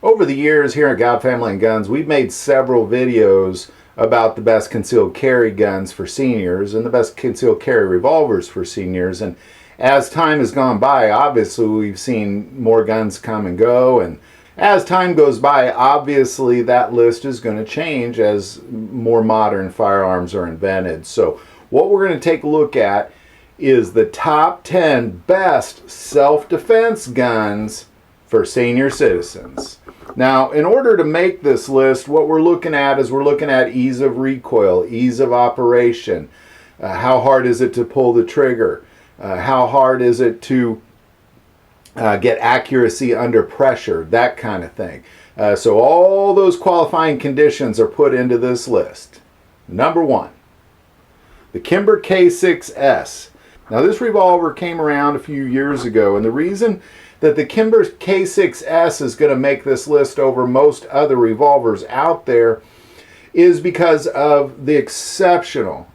Over the years here at God Family and Guns, we've made several videos about the best concealed carry guns for seniors and the best concealed carry revolvers for seniors. And as time has gone by, obviously we've seen more guns come and go. And as time goes by, obviously that list is going to change as more modern firearms are invented. So what we're going to take a look at is the top 10 best self-defense guns for senior citizens. Now, in order to make this list, what we're looking at is we're looking at ease of recoil, ease of operation, how hard is it to pull the trigger, how hard is it to get accuracy under pressure, that kind of thing. So all those qualifying conditions are put into this list. Number 1, the Kimber K6S. Now this revolver came around a few years ago, and the reason that the Kimber K6S is going to make this list over most other revolvers out there is because of the exceptional,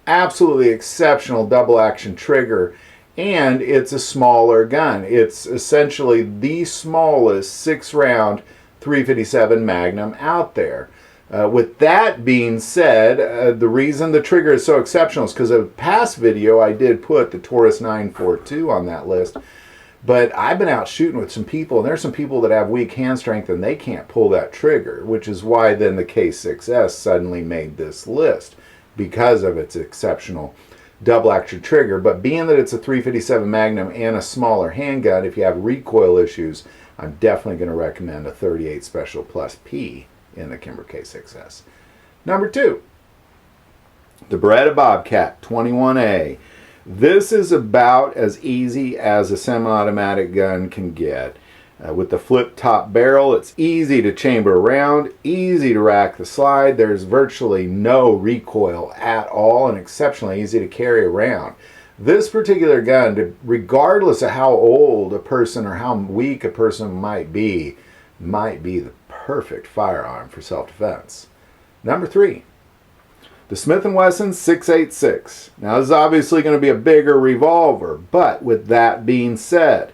absolutely exceptional double action trigger, and it's a smaller gun. It's essentially the smallest 6-round 357 Magnum out there. With that being said, the reason the trigger is so exceptional is because of a past video I did put the Taurus 942 on that list. But I've been out shooting with some people, and there's some people that have weak hand strength and they can't pull that trigger, which is why then the K6S suddenly made this list, because of its exceptional double action trigger. But being that it's a 357 Magnum and a smaller handgun, if you have recoil issues, I'm definitely going to recommend a 38 Special Plus P in the Kimber K6S. Number 2, the Beretta Bobcat 21A. This is about as easy as a semi-automatic gun can get. With the flip top barrel, it's easy to chamber around, easy to rack the slide. There's virtually no recoil at all, and exceptionally easy to carry around. This particular gun, regardless of how old a person or how weak a person might be the perfect firearm for self-defense. Number 3, the Smith & Wesson 6.86. Now this is obviously going to be a bigger revolver, but with that being said,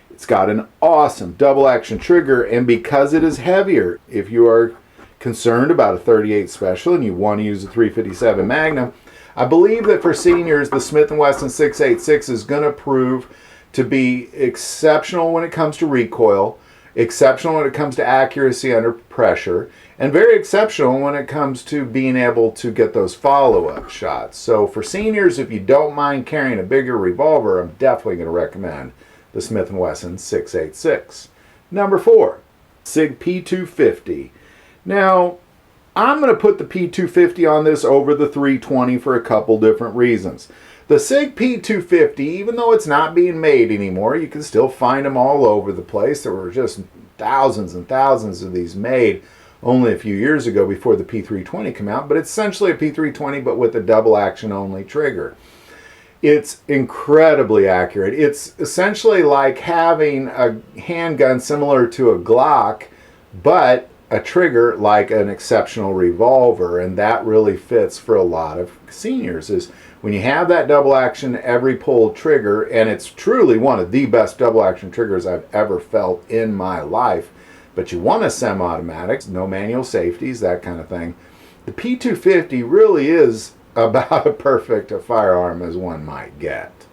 it's got an awesome double action trigger, and because it is heavier, if you are concerned about a 38 Special and you want to use a 357 Magnum, I believe that for seniors the Smith & Wesson 6.86 is going to prove to be exceptional when it comes to recoil, exceptional when it comes to accuracy under pressure, and very exceptional when it comes to being able to get those follow-up shots. So for seniors, if you don't mind carrying a bigger revolver, I'm definitely going to recommend the Smith & Wesson 6.86. Number 4, Sig P250. Now, I'm going to put the P250 on this over the 320 for a couple different reasons. The Sig P250, even though it's not being made anymore, you can still find them all over the place. There were just thousands and thousands of these made only a few years ago before the P320 came out, but it's essentially a P320 but with a double action only trigger. It's incredibly accurate. It's essentially like having a handgun similar to a Glock, but a trigger like an exceptional revolver, and that really fits for a lot of seniors. Is when you have that double action every pulled trigger, and it's truly one of the best double action triggers I've ever felt in my life, but you want a semi-automatic, no manual safeties, that kind of thing. The P250 really is about as perfect a firearm as one might get.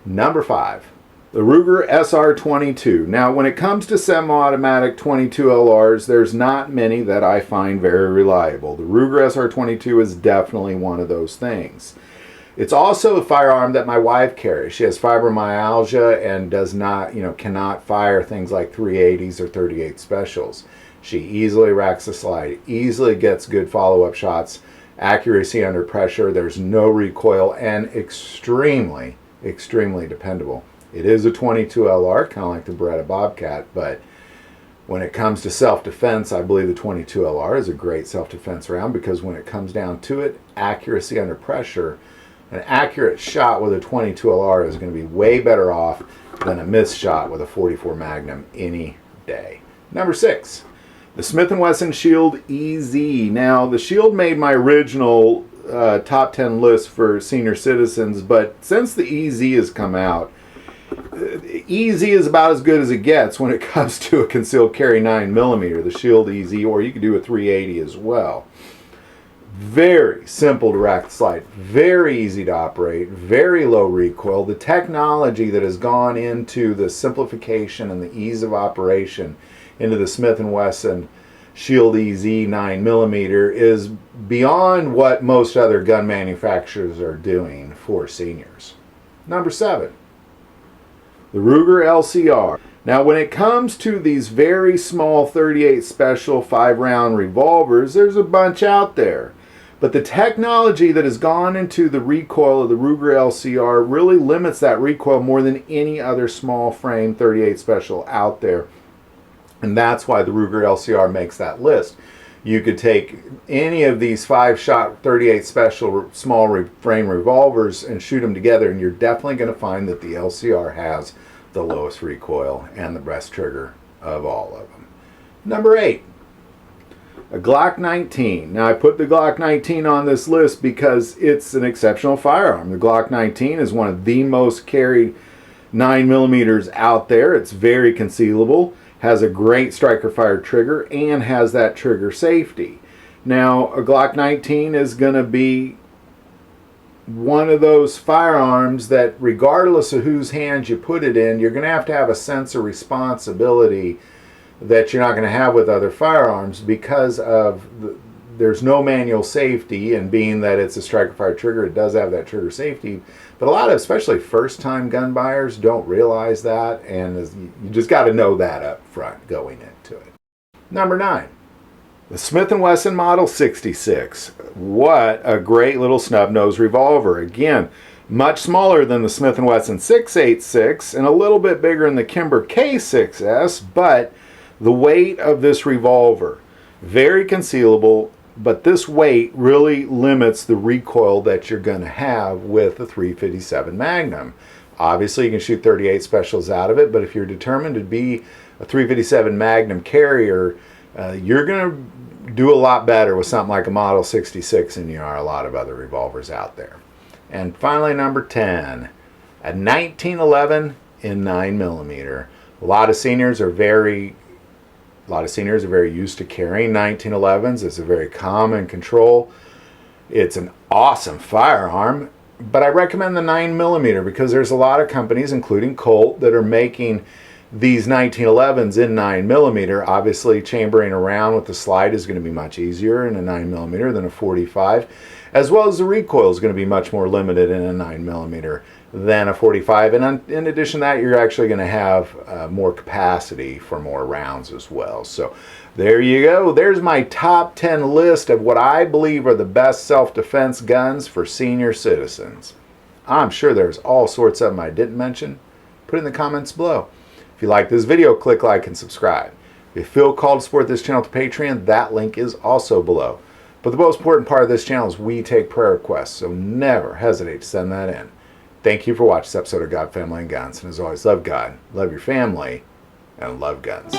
Number 5, the Ruger SR22. Now, when it comes to semi-automatic 22 LRs, there's not many that I find very reliable. The Ruger SR22 is definitely one of those things. It's also a firearm that my wife carries. She has fibromyalgia and does not, cannot fire things like 380s or 38 Specials. She easily racks the slide, easily gets good follow-up shots, accuracy under pressure, there's no recoil, and extremely, extremely dependable. It is a 22 LR, kind of like the Beretta Bobcat, but when it comes to self-defense, I believe the 22 LR is a great self-defense round, because when it comes down to it, accuracy under pressure, an accurate shot with a 22 LR is going to be way better off than a missed shot with a 44 Magnum any day. Number 6, the Smith & Wesson Shield EZ. Now, the Shield made my original top 10 list for senior citizens, but since the EZ has come out, Easy is about as good as it gets when it comes to a concealed carry 9mm, the Shield Easy, or you could do a 380 as well. Very simple to rack the slide, very easy to operate, very low recoil. The technology that has gone into the simplification and the ease of operation into the Smith & Wesson Shield Easy 9mm is beyond what most other gun manufacturers are doing for seniors. Number 7, the Ruger LCR. Now, when it comes to these very small 38 Special 5-round revolvers, there's a bunch out there. But the technology that has gone into the recoil of the Ruger LCR really limits that recoil more than any other small frame 38 Special out there. And that's why the Ruger LCR makes that list. You could take any of these 5-shot 38 Special small frame revolvers and shoot them together, and you're definitely going to find that the LCR has the lowest recoil and the best trigger of all of them. Number 8, a Glock 19. Now, I put the Glock 19 on this list because it's an exceptional firearm. The Glock 19 is one of the most carried 9mm out there. It's very concealable, has a great striker fire trigger, and has that trigger safety. Now, a Glock 19 is going to be one of those firearms that, regardless of whose hands you put it in, you're going to have a sense of responsibility that you're not going to have with other firearms because of there's no manual safety, and being that it's a striker fire trigger, it does have that trigger safety. But a lot of, especially first-time gun buyers, don't realize that, and you just got to know that up front going into it. Number 9, the Smith & Wesson Model 66. What a great little snub-nose revolver. Again, much smaller than the Smith & Wesson 686 and a little bit bigger than the Kimber K6S, but the weight of this revolver, very concealable, but this weight really limits the recoil that you're going to have with the 357 Magnum. Obviously, you can shoot 38 Specials out of it, but if you're determined to be a 357 Magnum carrier, you're going to do a lot better with something like a Model 66 than you are a lot of other revolvers out there. And finally, number 10, a 1911 in 9mm. A lot of seniors are very used to carrying 1911s. It's a very common control. It's an awesome firearm, but I recommend the 9mm because there's a lot of companies, including Colt, that are making these 1911s in 9mm. Obviously, chambering around with the slide is going to be much easier in a 9mm than a 45, as well as the recoil is going to be much more limited in a 9mm than a 45. And in addition to that, you're actually going to have more capacity for more rounds as well. So there you go. There's my top 10 list of what I believe are the best self-defense guns for senior citizens. I'm sure there's all sorts of them I didn't mention. Put it in the comments below. If you like this video, click like and subscribe. If you feel called to support this channel to Patreon, that link is also below. But the most important part of this channel is we take prayer requests, so never hesitate to send that in. Thank you for watching this episode of God, Family, and Guns. And as always, love God, love your family, and love guns.